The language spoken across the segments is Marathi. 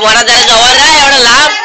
बरा जरा जवळ राहा एवढं लांब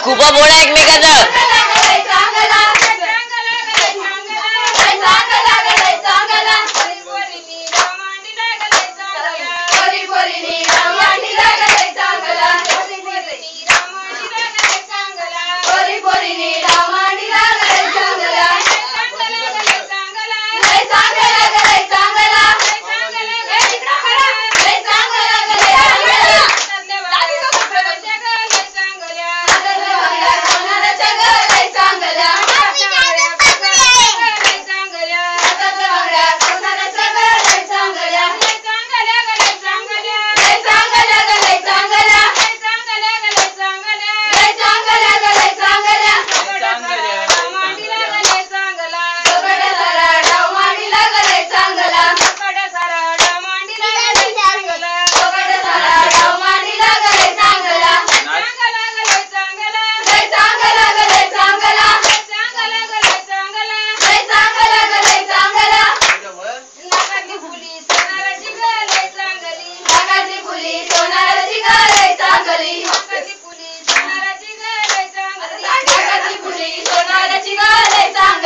खूप बोला एकमेकाचं Chagga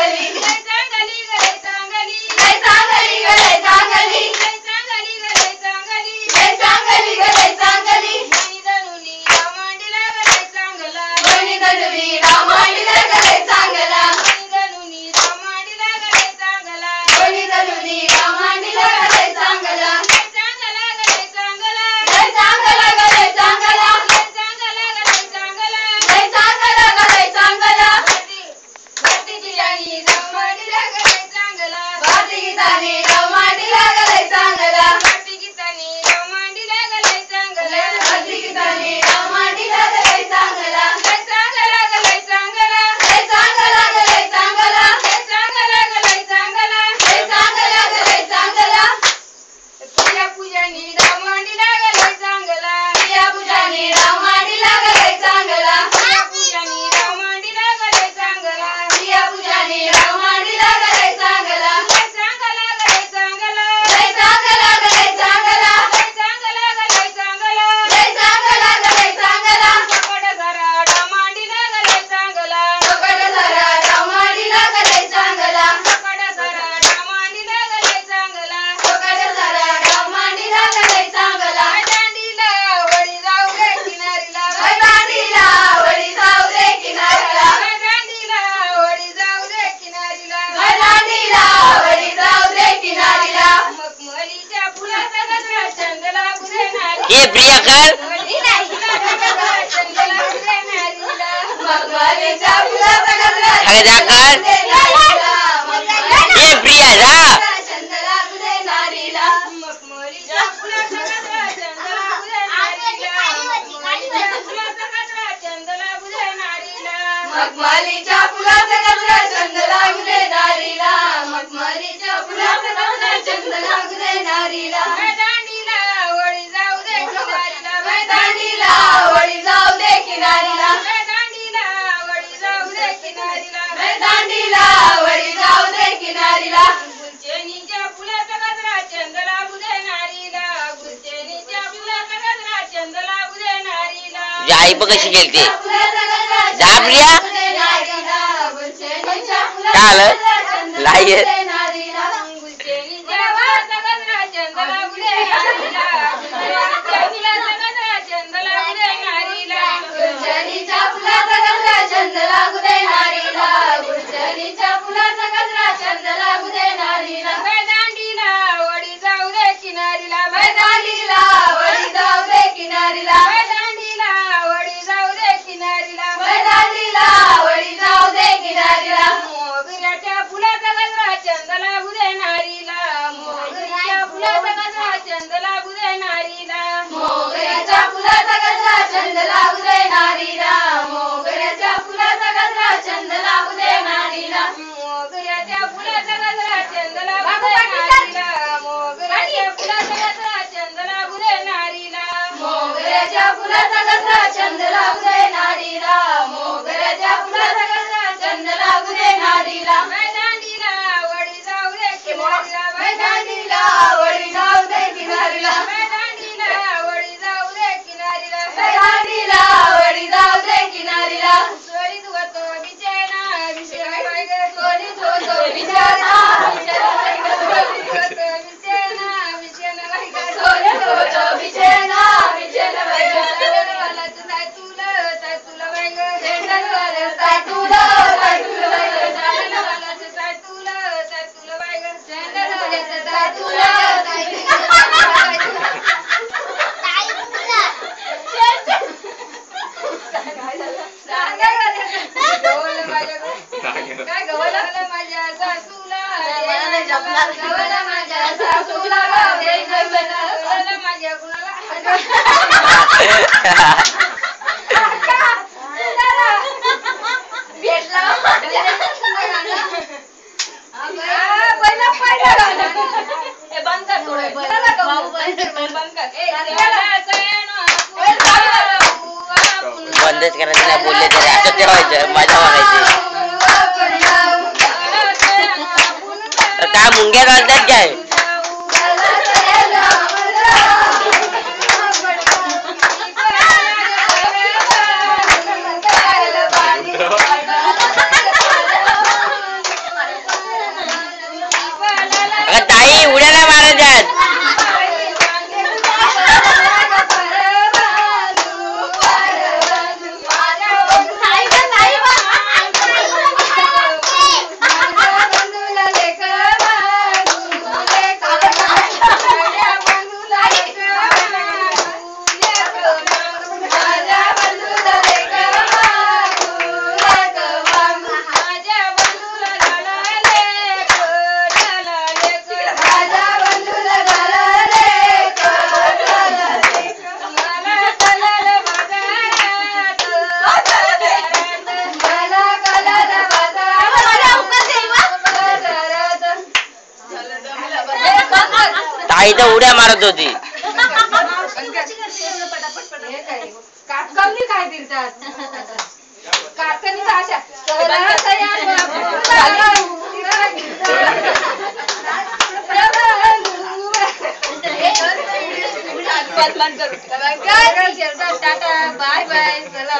चांगली लय चांगली लय चांगली लय चांगली लय चांगली लय चांगली लय चांगली लय चांगली लय चांगली मणी धनुनी रामांडीला लय चांगला मणी धनुनी रामांडीला लय चांगला मणी धनुनी रामांडीला लय चांगला लय चांगला लय चांगला लय चांगला लय चांगला लय चांगला लय चांगला लय चांगला लय चांगला भारती गीतानी रामांडीला लय चांगला भारती गीतानी रामांडीला लय चांगला भारती गीतानी रामांडीला लय चांगला भारती गीतानी रामांडीला लय चांगला लय चांगला लय चांगला लय चांगला लय चांगला लय चांगला लय चांगला लय चांगला लय चांगला प्रिया पूजानी रामांडीला लय चांगला प्रिया पूजानी रामांडीला लय चांगला प्रिया पूजानी रामांडीला लय चांगला प्रिया पूजानी रामांडीला लय चांगला लय चांगला लय चांगला लय चांगला लय चांगला लय चांगला लय चांगला लय चांगला लय चांगला पकड जरा रामांडीला लय चांगला पकड जरा रामांडीला लय चांगला पकड जरा रामांडीला लय चांगला पकड जरा रामांडीला लय चांगला दांडीला वळी जाऊ रे किनारीला दांडीला वळी जाऊ रे किनारीला दांडीला वळी जाऊ रे किनारीला दांडीला वळी जाऊ रे किनारीला मखमलीच्या फुलाचा गजरा चंद लागू दे नारीला ये प्रिया कर चंद लागू दे नारीला मखमलीच्या फुलाचा गजरा अरे जा कर ये प्रिया जा चंद लागू दे नारीला मखमलीच्या फुलाचा गजरा चंद लागू दे नारीला मखमलीच्या फुलाचा गजरा चंद लागू दे नारीला मखमलीच्या फुलाचा गजरा चंद लागू दे नारीला मखमलीच्या फुलाचा गजरा चंद लागू दे नारीला दांडीला वळी जाऊ दे किनारीला दांडीला वळी जाऊ दे किनारीला दांडीला वळी जाऊ दे किनारीला दांडीला वळी जाऊ दे किनारीला गुलचेनीच्या फुलाचा गजरा चंद लागू दे नारीला गुलचेनीच्या फुलाचा गजरा चंद लागू दे नारीला तुझी आई बघ कशी गेलती फुलाचा गजरा जा प्रिया नारीला गुलचेनीच्या काय फुलाचा आलं? गजरा चंद लाई लागू आहे. दे नारीला गुलचेनीच्या फुलाचा गजरा चंद लागू दे नारीला गुलचेनीच्या फुलाचा गजरा चंद लागू दे नारीला गुलचेनीच्या फुलाचा गजरा चंद लागू दे नारीला गुलचेनीच्या फुलाचा गजरा चंद लागू दे नारीला दांडीला वळी जाऊ दे किनारीला दांडीला वळी जाऊ दे किनारीला दांडीला वळी जाऊ दे किनारीला दांडीला वळी जाऊ दे किनारीला मोगऱ्याच्या फुलाचा गजरा चंद लागू दे नारीला मोगऱ्याच्या फुलाचा गजरा चंद लागू दे नारीला मोगऱ्याच्या फुलाचा गजरा चंद लागू दे नारीला मोगऱ्याच्या फुलाचा गजरा चंद लागू दे नारीला मोगऱ्याच्या फुलाचा गजरा चंद लागू दे नारीला मोगऱ्याच्या फुलाचा गजरा चंद लागू दे नारीला मोगऱ्याच्या फुलाचा गजरा चंद लागू दे नारीला मोगऱ्याच्या फुलाचा गजरा चंद लागू दे नारीला दांडीला वळी जाऊ दे किनारीला दांडीला वळी जाऊ दे किनारीला दांडीला वळी जाऊ दे किनारीला दांडीला वळी जाऊ दे किनारीला सोडीत होतो बिचारा विषय बाई ग सोडीत होतो बिचारा सोडीत होतो बिचारा विषय बाई ग सोडीत होतो बिचारा विषय बाई ग वालाच जाय तुला बाई ग झेंडलवाला जाय तुला बाई ग झेंडलवालाच जाय तुला बाई ग झेंडलवालाच जाय तुला काय गवला माझ्या सासूला गवला माझ्या सासूला गवला माझ्या कुणाला भेटला बंद कर थोडं बंद बंदच करायचं नाही बोलले तरी असं ठेवायचं मजा मारायची तर काय मुंग्या घालतात काय आई तर उड्या मारत होती. काटकवली काय फिरतात काटकनीचा आशा टाटा बाय बाय चला